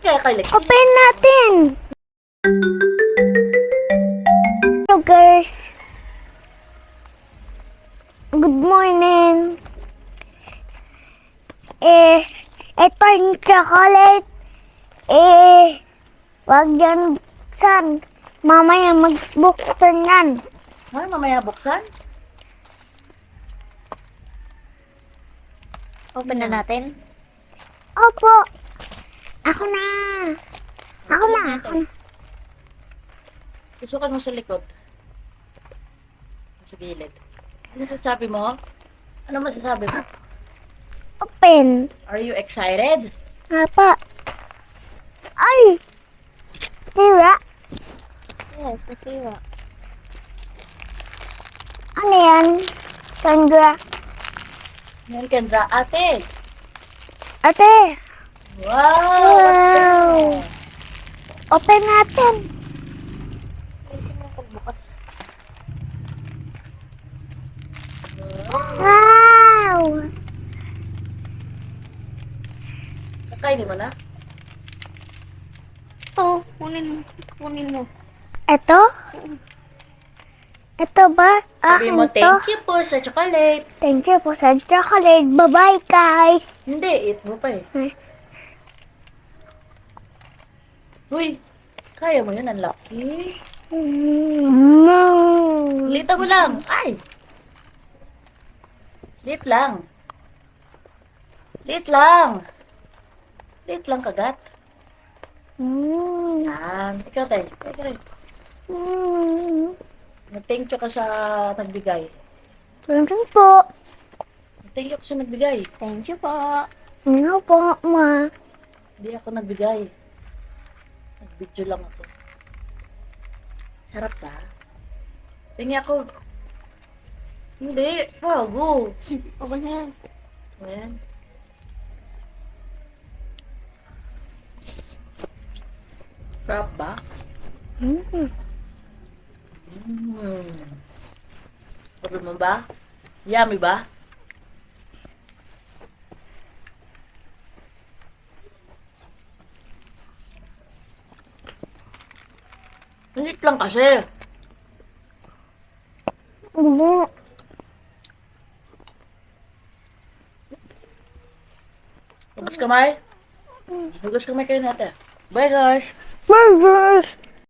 Bakit kaya kay Lexi? Open natin! Hello guys! Good morning! Ito yung chocolate. Wag yan buksan. Mamaya magbuksan yan. Ay, mamaya buksan? Open na natin. Opo! Ako na! Ako na! Tusukan mo sa likod. Sa gilid. Ano masasabi mo? Ano masasabi mo? Open! Are you excited? Apa? Ay! Tira? Yes, nasiwa. Ano yan? Sandra? Yan, Kendra. Ate! Ate! Wow! What's that? Open natin! Ayusin mo pagbukas. Wow! Kakainin mo na? Ito, kunin mo. Ito? Ito ba? Sabi mo, Akin to? thank you po sa chocolate. Thank you po sa chocolate. Bye-bye, guys! Hindi, eat mo pa eh. Hmm. Uy, kaya mo yun, ang laki. Mm. Lita mo lang. Ay! Lit lang. Lit lang. Lit lang kagat. Mm. Ikaw tayo. Ikaw rin. Mm. Nag-thank you ka sa nagbigay. Thank you po. Nag-thank you ka sa nagbigay. Thank you po. Ano po, ma? Hindi ako nagbigay. Nag-video lang ako. Sarap ka? Tingi ako. Hindi. Bago. Okay na yan. Ayan. Sarap ba? Mm. Sabi mo ba? Yummy ba? Malit lang kasi. Hindi. Hugas kamay? Hugas kamay kayo natin. Bye guys! Bye, guys!